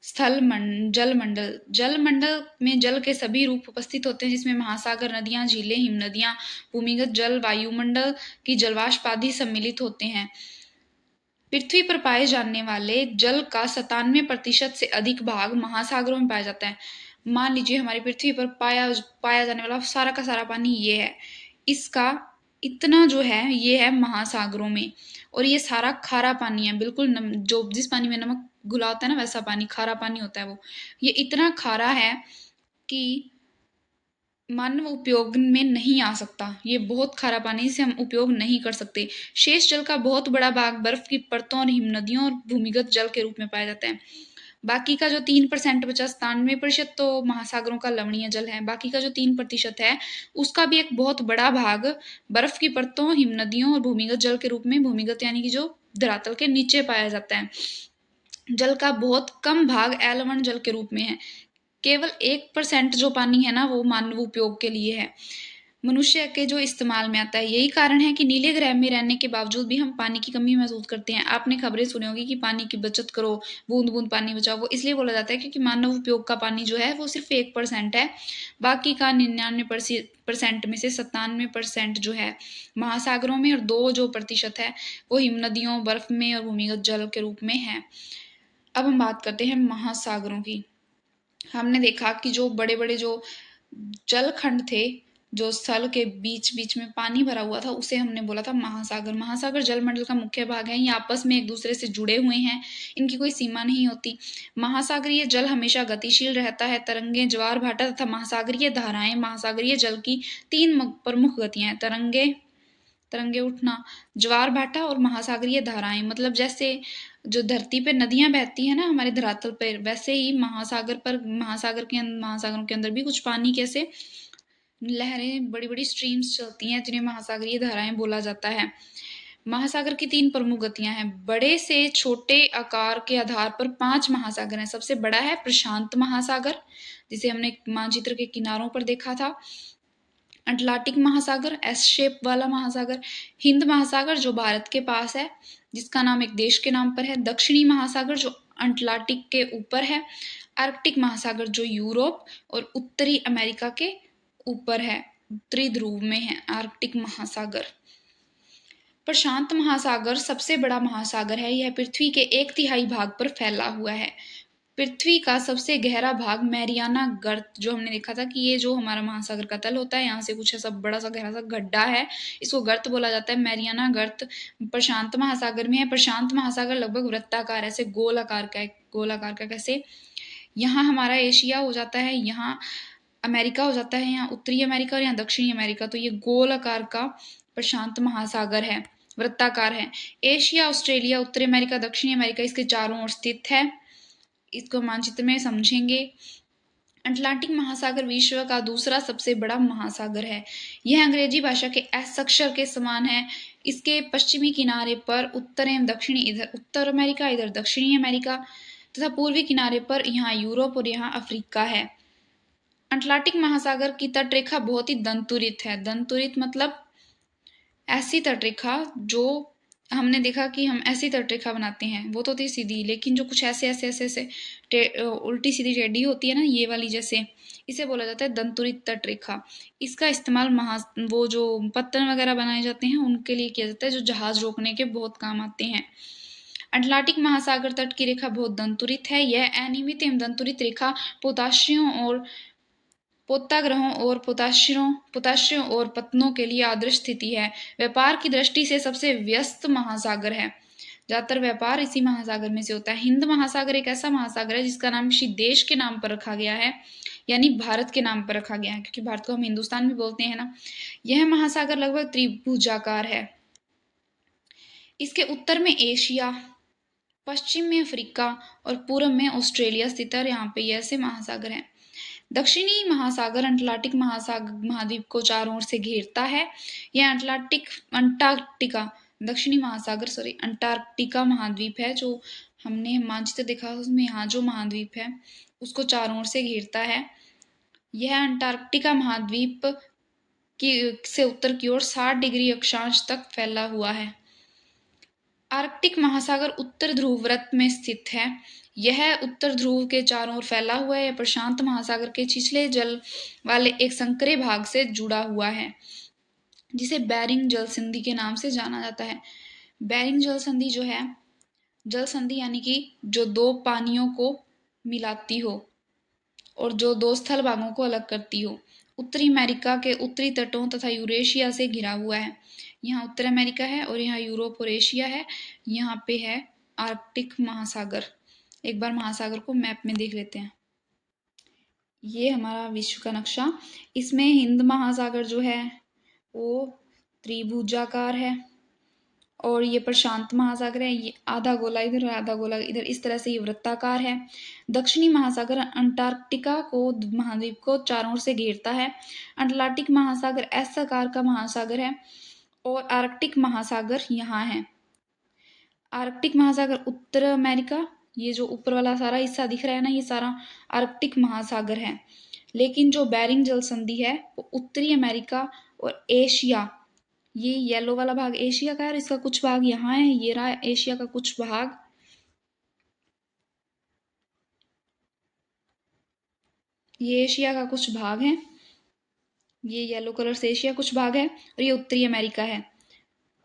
जलमंडल। जलमंडल में जल के सभी रूप उपस्थित होते हैं, जिसमें महासागर, नदियां, झीलें, हिमनदियां, भूमिगत जल, वायुमंडल की जलवाष्प आदि सम्मिलित होते हैं। पृथ्वी पर पाए जाने वाले जल का 97% से अधिक भाग महासागरों में पाया जाता है। मान लीजिए हमारी पृथ्वी पर पाया जाने वाला सारा का सारा पानी ये है, इसका इतना जो है ये है महासागरों में, और ये सारा खारा पानी है, बिल्कुल जो जिस पानी में नमक घुला होता है ना, वैसा पानी, खारा पानी होता है वो। ये इतना खारा है कि मानव उपयोग में नहीं आ सकता। ये बहुत खारा पानी, इसे हम उपयोग नहीं कर सकते। शेष जल का बहुत बड़ा भाग बर्फ की परतों और हिमनदियों और भूमिगत जल के रूप में पाया जाता है। बाकी का जो 3% बचा, 97% तो महासागरों का लवणीय जल है। बाकी का जो 3% है, उसका भी एक बहुत बड़ा भाग बर्फ की परतों, हिमनदियों और भूमिगत जल के रूप में, भूमिगत यानी कि जो धरातल के नीचे पाया जाता है। जल का बहुत कम भाग अलवण जल के रूप में है। केवल 1% जो पानी है ना, वो मानव उपयोग के लिए है, मनुष्य के जो इस्तेमाल में आता है। यही कारण है कि नीले ग्रह में रहने के बावजूद भी हम पानी की कमी महसूस करते हैं। आपने खबरें सुनी होगी कि पानी की बचत करो, बूंद बूंद पानी बचाओ। वो इसलिए बोला जाता है क्योंकि मानव उपयोग का पानी जो है वो सिर्फ 1% है, बाकी का 99% में से 97% जो है महासागरों में, और 2% है वो हिमनदियों, बर्फ में और भूमिगत जल के रूप में है। अब हम बात करते हैं महासागरों की। हमने देखा कि जो बड़े बड़े जो जल खंड थे, जो स्थल के बीच बीच में पानी भरा हुआ था, उसे हमने बोला था महासागर। महासागर जलमंडल का मुख्य भाग है, ये आपस में एक दूसरे से जुड़े हुए हैं, इनकी कोई सीमा नहीं होती। महासागरीय जल हमेशा गतिशील रहता है। तरंगे, ज्वार भाटा तथा महासागरीय धाराएं। महासागरीय जल की 3 प्रमुख गतियां हैं: तरंगे उठना, ज्वार भाटा और महासागरीय धाराएं। मतलब जैसे जो धरती पे नदियां बहती है ना हमारे धरातल पर, वैसे ही महासागरों के अंदर भी कुछ पानी कैसे लहरें, बड़ी बड़ी स्ट्रीम्स चलती हैं, जिन्हें महासागरीय धाराएं बोला जाता है। महासागर की 3 प्रमुख गतियां हैं। बड़े से छोटे आकार के आधार पर 5 महासागर हैं। सबसे बड़ा है प्रशांत महासागर, जिसे हमने मानचित्र के किनारों पर देखा था। अटलांटिक महासागर, एस शेप वाला महासागर। हिंद महासागर जो भारत के पास है, जिसका नाम एक देश के नाम पर है। दक्षिणी महासागर जो अटलांटिक के ऊपर है। आर्कटिक महासागर जो यूरोप और उत्तरी अमेरिका के ऊपर है, उत्तरी ध्रुव में है आर्कटिक महासागर। प्रशांत महासागर सबसे बड़ा महासागर है। यह पृथ्वी के 1/3 भाग पर फैला हुआ है। पृथ्वी का सबसे गहरा भाग मैरियाना गर्त, जो हमने देखा था कि ये जो हमारा महासागर का तल होता है, यहाँ से कुछ ऐसा बड़ा सा गहरा सा गड्ढा है, इसको गर्त बोला जाता है। मैरियाना गर्त प्रशांत महासागर में है। प्रशांत महासागर लगभग वृत्ताकार, ऐसे गोलाकार का कैसे, यहाँ हमारा एशिया हो जाता है, यहाँ अमेरिका हो जाता है, यहाँ उत्तरी अमेरिका और यहाँ दक्षिणी अमेरिका। तो ये गोल आकार का प्रशांत महासागर है, वृत्ताकार है। एशिया, ऑस्ट्रेलिया, उत्तरी अमेरिका, दक्षिणी अमेरिका इसके चारों ओर स्थित है। इसको मानचित्र में समझेंगे। अटलांटिक महासागर विश्व का दूसरा सबसे बड़ा महासागर है। यह अंग्रेजी भाषा के एस अक्षर के समान है। इसके पश्चिमी किनारे पर उत्तर एवं दक्षिणी, इधर उत्तर अमेरिका, इधर दक्षिणी अमेरिका तथा पूर्वी किनारे पर यहाँ यूरोप और यहाँ अफ्रीका है। अटलांटिक महासागर की तटरेखा बहुत ही दंतुरित है। दंतुरित मतलब ऐसी तटरेखा जो हमने देखा कि हम ऐसी तटरेखा बनाते हैं वो तो थी सीधी, लेकिन जो कुछ ऐसे ऐसे ऐसे ऐसे उल्टी सीधी टेढ़ी होती है ना, ये वाली जैसे, इसे बोला जाता है दंतुरित तटरेखा। इसका इस्तेमाल वो जो पत्तन वगैरह बनाए जाते हैं उनके लिए किया जाता है, जो जहाज रोकने के बहुत काम आते हैं। अटलांटिक महासागर तट की रेखा बहुत दंतुरित है। यह अनियमित एवं दंतुरित रेखा पोताशियों और पोताग्रहों और पोताशियों और पत्तनों के लिए आदर्श स्थिति है। व्यापार की दृष्टि से सबसे व्यस्त महासागर है। ज्यादातर व्यापार इसी महासागर में से होता है। हिंद महासागर एक ऐसा महासागर है जिसका नाम किसी देश के नाम पर रखा गया है, यानी भारत के नाम पर रखा गया है, क्योंकि भारत को हम हिंदुस्तान भी बोलते हैं ना। यह महासागर लगभग त्रिभुजाकार है। इसके उत्तर में एशिया, पश्चिम में अफ्रीका और पूर्व में ऑस्ट्रेलिया स्थित है। और यहाँ पे ये ऐसे महासागर हैं। दक्षिणी महासागर अटलांटिक महासागर महाद्वीप को चारों ओर से घेरता है। यह अंटार्कटिका दक्षिणी महासागर अंटार्कटिका महाद्वीप है, जो हमने मानचित्र देखा उसमें यहाँ जो महाद्वीप है उसको चारों ओर से घेरता है। यह अंटार्कटिका महाद्वीप की से उत्तर की ओर 60 डिग्री अक्षांश तक फैला हुआ है। आर्कटिक महासागर उत्तर ध्रुव व्रत में स्थित है। यह उत्तर ध्रुव के चारों ओर फैला हुआ है। यह प्रशांत महासागर के छिछले जल वाले एक संकरे भाग से जुड़ा हुआ है, जिसे बेरिंग जल संधि के नाम से जाना जाता है। बेरिंग जल संधि जो है, जल संधि यानी कि जो दो पानियों को मिलाती हो और जो दो स्थल भागों को अलग करती हो। उत्तरी अमेरिका के उत्तरी तटों तथा यूरेशिया से घिरा हुआ है। यहाँ उत्तर अमेरिका है और यहाँ यूरोप और एशिया है। यहाँ पे है आर्कटिक महासागर। एक बार महासागर को मैप में देख लेते हैं। ये हमारा विश्व का नक्शा। इसमें हिंद महासागर जो है वो त्रिभुजाकार है और ये प्रशांत महासागर है, ये आधा गोला इधर और आधा गोला इधर, इस तरह से ये वृत्ताकार है। दक्षिणी महासागर अंटार्कटिका को महाद्वीप को चारों ओर से घेरता है। अटलांटिक महासागर एस आकार का महासागर है और आर्कटिक महासागर यहाँ है। आर्कटिक महासागर उत्तर अमेरिका, ये जो ऊपर वाला सारा हिस्सा दिख रहा है ना, ये सारा आर्कटिक महासागर है। लेकिन जो बेरिंग जल संधि है वो उत्तरी अमेरिका और एशिया, ये येलो वाला भाग एशिया का है और इसका कुछ भाग यहाँ है। ये रहा एशिया का कुछ भाग, ये एशिया का कुछ भाग है। ये येलो कलर से एशिया कुछ भाग है और ये उत्तरी अमेरिका है।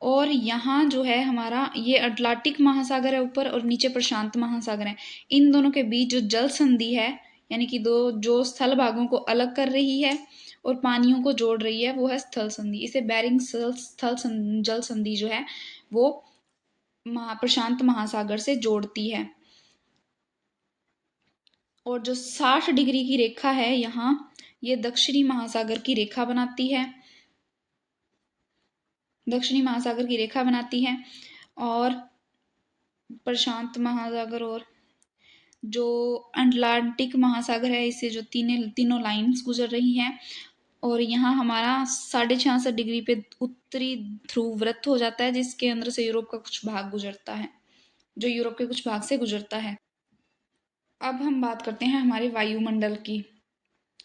और यहाँ जो है हमारा ये अटलांटिक महासागर है ऊपर और नीचे प्रशांत महासागर है। इन दोनों के बीच जो जल संधि है, यानी कि दो जो स्थल भागों को अलग कर रही है और पानियों को जोड़ रही है, वो है स्थल संधि। इसे बेरिंग जल संधि जो है वो प्रशांत महासागर से जोड़ती है। और जो 60 डिग्री की रेखा है यहाँ, ये दक्षिणी महासागर की रेखा बनाती है, दक्षिणी महासागर की रेखा बनाती है। और प्रशांत महासागर और जो अटलांटिक महासागर है, इससे जो तीनों लाइंस गुजर रही हैं। और यहाँ हमारा 66.5 डिग्री पे उत्तरी ध्रुव वृत्त हो जाता है, जिसके अंदर से यूरोप का कुछ भाग गुजरता है, जो यूरोप के कुछ भाग से गुजरता है। अब हम बात करते हैं हमारे वायुमंडल की।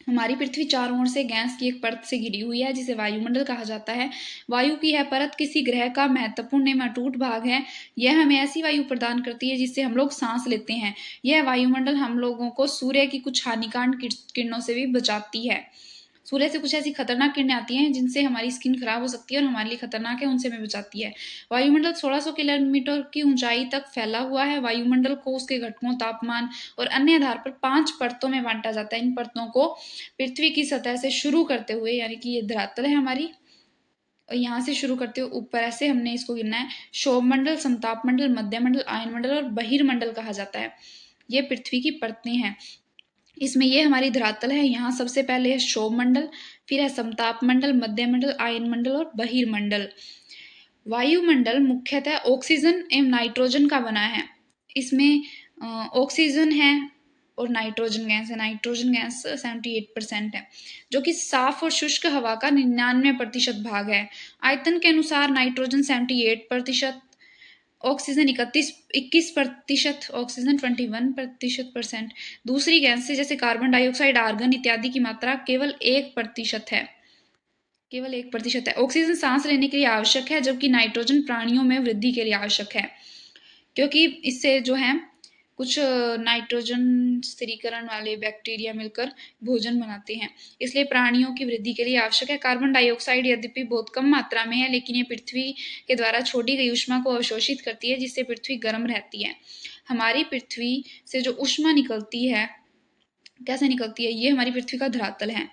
हमारी पृथ्वी चारों ओर से गैस की एक परत से घिरी हुई है, जिसे वायुमंडल कहा जाता है। वायु की यह परत किसी ग्रह का महत्वपूर्ण एवं अटूट भाग है। यह हमें ऐसी वायु प्रदान करती है जिससे हम लोग सांस लेते हैं। यह वायुमंडल हम लोगों को सूर्य की कुछ हानिकारक किरणों से भी बचाती है। सूर्य से कुछ ऐसी खतरनाक किरणें आती हैं जिनसे हमारी स्किन खराब हो सकती है और हमारे लिए खतरनाक है, उनसे हमें बचाती है। वायुमंडल 1600 किलोमीटर की ऊंचाई तक फैला हुआ है। वायुमंडल को उसके घटकों, तापमान और अन्य आधार पर 5 परतों में बांटा जाता है। इन परतों को पृथ्वी की सतह से शुरू करते हुए, यानी कि ये धरातल है हमारी, और यहाँ से शुरू करते हुए ऊपर ऐसे हमने इसको गिनना है। शोभमंडल, समताप मंडल, मध्य मंडल, आयन मंडल और बहिर्मंडल कहा जाता है। ये पृथ्वी की परतें हैं। इसमें ये हमारी धरातल है। यहाँ सबसे पहले है शोभमंडल, फिर है समताप मंडल, मध्य मंडल, आयन मंडल और बहिर्मंडल। वायुमंडल मुख्यतः ऑक्सीजन एवं नाइट्रोजन का बना है। इसमें ऑक्सीजन है और नाइट्रोजन गैस है। नाइट्रोजन गैस 78% है, जो कि साफ और शुष्क हवा का 99% भाग है। आयतन के अनुसार नाइट्रोजन 78%, ऑक्सीजन 21%, ऑक्सीजन 21%। दूसरी गैस से जैसे कार्बन डाइऑक्साइड, आर्गन इत्यादि की मात्रा केवल 1% है। केवल 1% है। ऑक्सीजन सांस लेने के लिए आवश्यक है, जबकि नाइट्रोजन प्राणियों में वृद्धि के लिए आवश्यक है, क्योंकि इससे जो है कुछ नाइट्रोजन स्थिरीकरण वाले बैक्टीरिया मिलकर भोजन बनाते हैं, इसलिए प्राणियों की वृद्धि के लिए आवश्यक है। कार्बन डाइऑक्साइड यद्यपि बहुत कम मात्रा में है, लेकिन ये पृथ्वी के द्वारा छोड़ी गई ऊष्मा को अवशोषित करती है, जिससे पृथ्वी गर्म रहती है। हमारी पृथ्वी से जो ऊष्मा निकलती है, कैसे निकलती है? ये हमारी पृथ्वी का धरातल है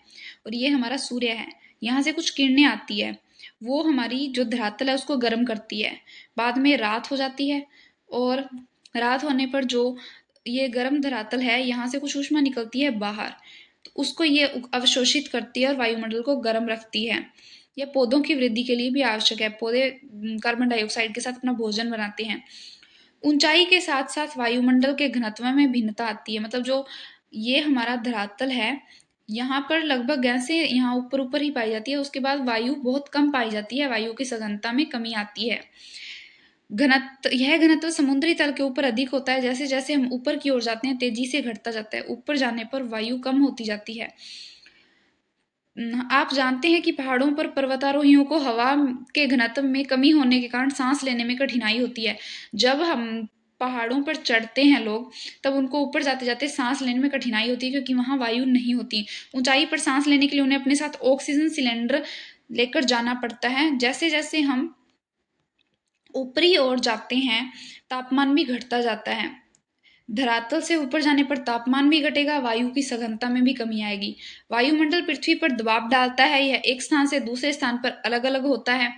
और ये हमारा सूर्य है। यहाँ से कुछ किरणें आती है, वो हमारी जो धरातल है उसको गर्म करती है। बाद में रात हो जाती है और रात होने पर जो ये गर्म धरातल है, यहाँ से कुछ ऊष्मा निकलती है बाहर, तो उसको ये अवशोषित करती है और वायुमंडल को गर्म रखती है। यह पौधों की वृद्धि के लिए भी आवश्यक है। पौधे कार्बन डाइऑक्साइड के साथ अपना भोजन बनाते हैं। ऊंचाई के साथ साथ वायुमंडल के घनत्व में भिन्नता आती है। मतलब जो ये हमारा धरातल है, यहाँ पर लगभग गैसें यहाँ ऊपर ऊपर ही पाई जाती है, उसके बाद वायु बहुत कम पाई जाती है, वायु की सघनता में कमी आती है। यह घनत्व समुद्री तल के ऊपर अधिक होता है। जैसे जैसे हम ऊपर की ओर जाते हैं, तेजी से घटता जाता है। ऊपर जाने पर वायु कम होती जाती है। आप जानते हैं कि पहाड़ों पर पर्वतारोहियों को हवा के घनत्व में कमी होने के कारण सांस लेने में कठिनाई होती है। जब हम पहाड़ों पर चढ़ते हैं लोग, तब उनको ऊपर जाते जाते सांस लेने में कठिनाई होती है, क्योंकि वहां वायु नहीं होती। ऊंचाई पर सांस लेने के लिए उन्हें अपने साथ ऑक्सीजन सिलेंडर लेकर जाना पड़ता है। जैसे जैसे हम ऊपरी ओर जाते हैं, तापमान भी घटता जाता है। धरातल से ऊपर जाने पर तापमान भी घटेगा, वायु की सघनता में भी कमी आएगी। वायुमंडल पृथ्वी पर दबाव डालता है, यह एक स्थान से दूसरे स्थान पर अलग अलग होता है।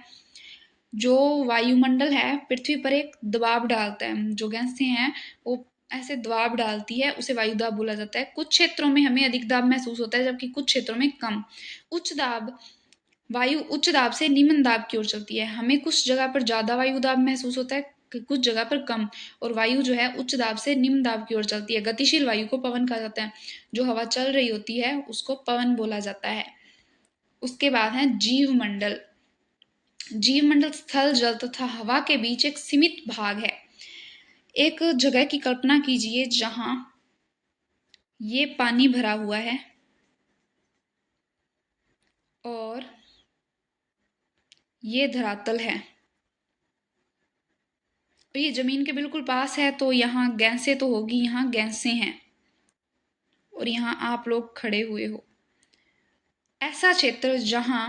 जो वायुमंडल है पृथ्वी पर एक दबाव डालता है, जो गैसें हैं वो ऐसे दबाव डालती है, उसे वायु दाब बोला जाता है। कुछ क्षेत्रों में हमें अधिक दाब महसूस होता है, जबकि कुछ क्षेत्रों में कम। उच्च दाब वायु उच्च दाब से निम्न दाब की ओर चलती है। हमें कुछ जगह पर ज्यादा वायु दाब महसूस होता है, कुछ जगह पर कम। और वायु जो है उच्च दाब से निम्न दाब की ओर चलती है। गतिशील वायु को पवन कहा जाता है। जो हवा चल रही होती है उसको पवन बोला जाता है। उसके बाद है जीव मंडल। जीव मंडल स्थल, जल तथा हवा के बीच एक सीमित भाग है। एक जगह की कल्पना कीजिए जहां ये पानी भरा हुआ है और ये धरातल है, तो ये जमीन के बिल्कुल पास है, तो यहाँ गैसें तो होगी, यहाँ गैसें हैं और यहाँ आप लोग खड़े हुए हो। ऐसा क्षेत्र जहां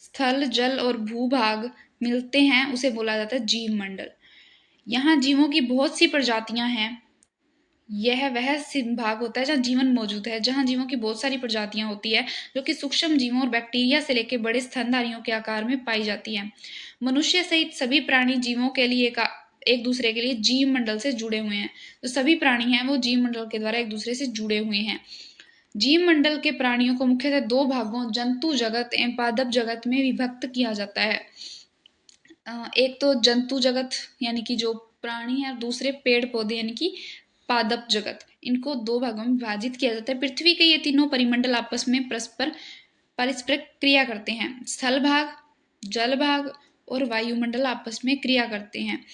स्थल, जल और भूभाग मिलते हैं उसे बोला जाता है जीव मंडल। यहाँ जीवों की बहुत सी प्रजातियां हैं। यह वह भाग होता है जहाँ जीवन मौजूद है, जहाँ जीवों की बहुत सारी प्रजातियां होती है, जो कि सूक्ष्म जीवों और बैक्टीरिया से लेकर बड़े स्तनधारियों के आकार में पाई जाती है। मनुष्य सहित सभी प्राणी जीवों के लिए एक दूसरे के लिए जीव मंडल से जुड़े हुए हैं। जो सभी प्राणी हैं वो जीव मंडल के द्वारा एक दूसरे से जुड़े हुए हैं। जीव मंडल के प्राणियों को मुख्यतः दो भागों, जंतु जगत एवं पादप जगत में विभक्त किया जाता है। एक तो जंतु जगत यानी कि जो प्राणी है, और दूसरे पेड़ पौधे यानी कि पादप जगत। इनको दो भागों में विभाजित किया जाता है। पृथ्वी के ये तीनों परिमंडल आपस में परस्पर क्रिया करते हैं। स्थल भाग, जल भाग और वायुमंडल आपस में क्रिया करते हैं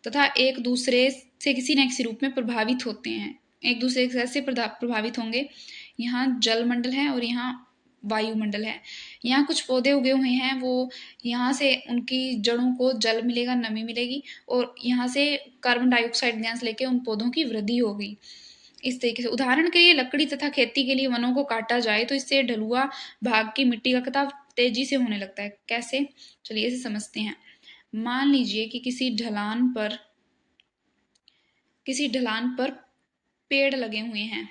तथा एक दूसरे से किसी न किसी रूप में प्रभावित होते हैं। एक दूसरे से कैसे प्रभावित होंगे? यहाँ जल मंडल है और यहाँ वायुमंडल है। यहाँ कुछ पौधे उगे हुए हैं, वो यहाँ से उनकी जड़ों को जल मिलेगा, नमी मिलेगी, और यहाँ से कार्बन डाइऑक्साइड गैस लेके उन पौधों की वृद्धि होगी। इस तरीके से उदाहरण के लिए लकड़ी तथा खेती के लिए वनों को काटा जाए तो इससे ढलुआ भाग की मिट्टी का कटाव तेजी से होने लगता है। कैसे? चलिए इसे समझते हैं। मान लीजिए कि किसी ढलान पर पेड़ लगे हुए हैं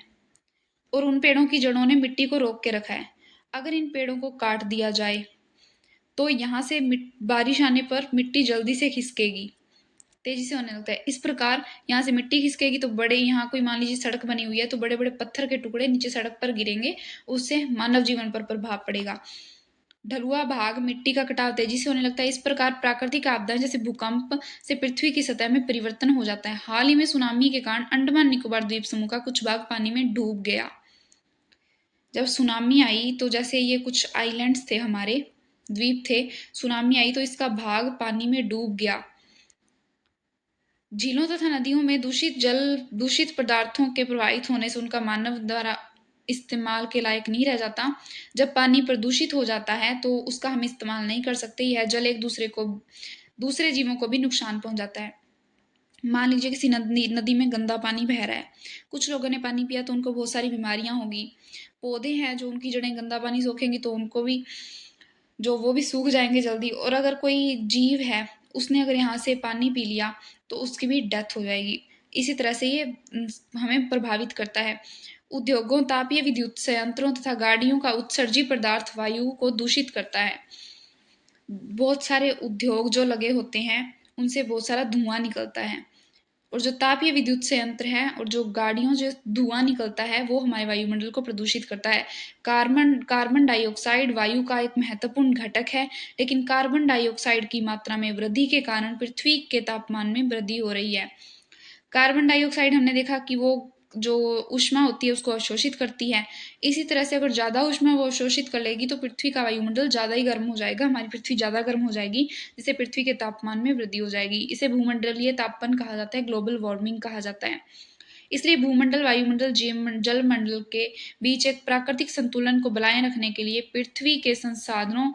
और उन पेड़ों की जड़ों ने मिट्टी को रोक के रखा है। अगर इन पेड़ों को काट दिया जाए तो यहाँ से बारिश आने पर मिट्टी जल्दी से खिसकेगी, तेजी से होने लगता है। इस प्रकार यहाँ से मिट्टी खिसकेगी तो बड़े, यहाँ कोई मान लीजिए सड़क बनी हुई है तो बड़े बड़े पत्थर के टुकड़े नीचे सड़क पर गिरेंगे, उससे मानव जीवन पर प्रभाव पड़ेगा। ढलुआ भाग मिट्टी का कटाव तेजी से होने लगता है। इस प्रकार प्राकृतिक आपदाएं जैसे भूकंप से पृथ्वी की सतह में परिवर्तन हो जाता है। हाल ही में सुनामी के कारण अंडमान निकोबार द्वीप समूह का कुछ भाग पानी में डूब गया। जब सुनामी आई तो जैसे ये कुछ आइलैंड्स थे, हमारे द्वीप थे, सुनामी आई तो इसका भाग पानी में डूब गया। झीलों तथा नदियों में दूषित पदार्थों के प्रवाहित होने से उनका मानव द्वारा इस्तेमाल के लायक नहीं रह जाता। जब पानी प्रदूषित हो जाता है तो उसका हम इस्तेमाल नहीं कर सकते। यह जल एक दूसरे जीवों को भी नुकसान पहुंचाता है। मान लीजिए किसी नदी में गंदा पानी बह रहा है, कुछ लोगों ने पानी पिया तो उनको बहुत सारी बीमारियां होगी। पौधे हैं जो उनकी जड़ें गंदा पानी सोखेंगी तो उनको भी वो भी सूख जाएंगे जल्दी। और अगर कोई जीव है उसने अगर यहाँ से पानी पी लिया तो उसकी भी डेथ हो जाएगी। इसी तरह से ये हमें प्रभावित करता है। उद्योगों, तापीय विद्युत संयंत्रों तथा गाड़ियों का उत्सर्जी पदार्थ वायु को दूषित करता है। बहुत सारे उद्योग जो लगे होते हैं उनसे बहुत सारा धुआं निकलता है। और जो तापीय विद्युत संयंत्र है और जो गाड़ियों जो धुआं निकलता है वो हमारे वायुमंडल को प्रदूषित करता है। कार्बन डाइऑक्साइड वायु का एक महत्वपूर्ण घटक है, लेकिन कार्बन डाइऑक्साइड की मात्रा में वृद्धि के कारण पृथ्वी के तापमान में वृद्धि हो रही है। कार्बन डाइऑक्साइड हमने देखा कि वो जो ऊष्मा होती है उसको अवशोषित करती है। इसी तरह से अगर ज़्यादा ऊष्मा वो अवशोषित कर लेगी तो पृथ्वी का वायुमंडल ज़्यादा ही गर्म हो जाएगा, हमारी पृथ्वी ज़्यादा गर्म हो जाएगी, जिससे पृथ्वी के तापमान में वृद्धि हो जाएगी। इसे भूमंडलीय तापन कहा जाता है, ग्लोबल वार्मिंग कहा जाता है। इसलिए भूमंडल, वायुमंडल, जलमंडल के बीच एक प्राकृतिक संतुलन को बनाए रखने के लिए पृथ्वी के संसाधनों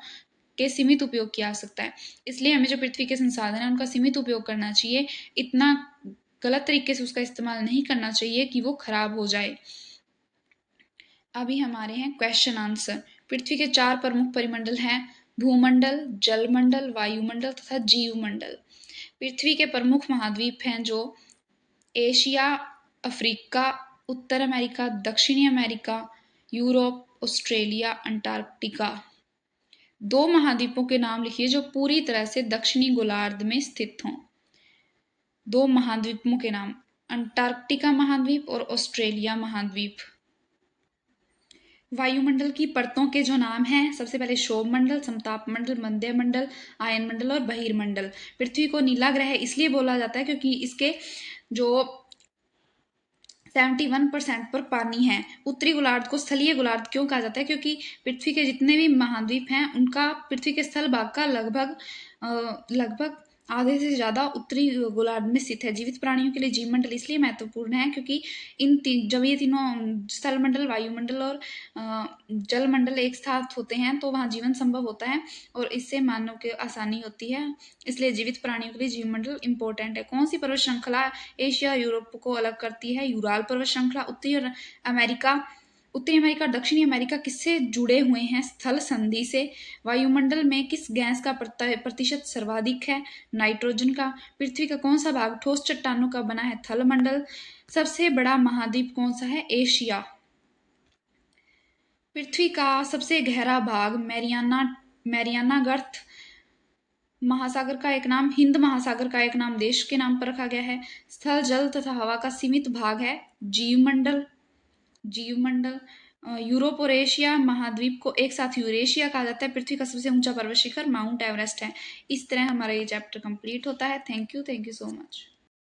के सीमित उपयोग किया जा सकता है। इसलिए हमें जो पृथ्वी के संसाधन है उनका सीमित उपयोग करना चाहिए। इतना गलत तरीके से उसका इस्तेमाल नहीं करना चाहिए कि वो खराब हो जाए। अभी हमारे हैं क्वेश्चन आंसर। पृथ्वी के 4 प्रमुख परिमंडल हैं: भूमंडल, जलमंडल, वायुमंडल तथा जीवमंडल। पृथ्वी के प्रमुख महाद्वीप हैं जो एशिया, अफ्रीका, उत्तर अमेरिका, दक्षिणी अमेरिका, यूरोप, ऑस्ट्रेलिया, अंटार्कटिका। 2 महाद्वीपों के नाम लिखिए जो पूरी तरह से दक्षिणी गोलार्ध में स्थित हों। 2 महाद्वीपों के नाम: अंटार्कटिका महाद्वीप और ऑस्ट्रेलिया महाद्वीप। वायुमंडल की परतों के जो नाम हैं, सबसे पहले क्षोभ मंडल, समताप मंडल, मध्य मंडल, आयन मंडल और बहिर्मंडल। पृथ्वी को नीला ग्रह इसलिए बोला जाता है क्योंकि इसके जो 71% पर पानी है। उत्तरी गोलार्ध को स्थलीय गोलार्ध क्यों कहा जाता है? क्योंकि पृथ्वी के जितने भी महाद्वीप हैं उनका पृथ्वी के स्थल भाग का लगभग आधे से ज्यादा उत्तरी गोलार्ध में स्थित है। जीवित प्राणियों के लिए जीवमंडल इसलिए महत्वपूर्ण है क्योंकि जब ये तीनों स्थल मंडल, वायुमंडल और जलमंडल एक साथ होते हैं तो वहाँ जीवन संभव होता है और इससे मानव के आसानी होती है। इसलिए जीवित प्राणियों के लिए जीवमंडल इंपॉर्टेंट है। कौन सी पर्वत श्रृंखला एशिया यूरोप को अलग करती है? यूराल पर्वत श्रृंखला। उत्तरी अमेरिका, दक्षिणी अमेरिका किससे जुड़े हुए हैं? स्थल संधि से। वायुमंडल में किस गैस का प्रतिशत सर्वाधिक है? नाइट्रोजन का। पृथ्वी का कौन सा भाग ठोस चट्टानों का बना है? थलमंडल। सबसे बड़ा महाद्वीप कौन सा है? एशिया। पृथ्वी का सबसे गहरा भाग मैरियाना गर्त महासागर का एक नाम, हिंद महासागर का एक नाम देश के नाम पर रखा गया है। स्थल, जल तथा हवा का सीमित भाग है जीवमंडल। यूरोप और एशिया महाद्वीप को एक साथ यूरेशिया कहा जाता है। पृथ्वी का सबसे ऊंचा पर्वत शिखर माउंट एवरेस्ट है। इस तरह हमारा ये चैप्टर कंप्लीट होता है। Thank you so much.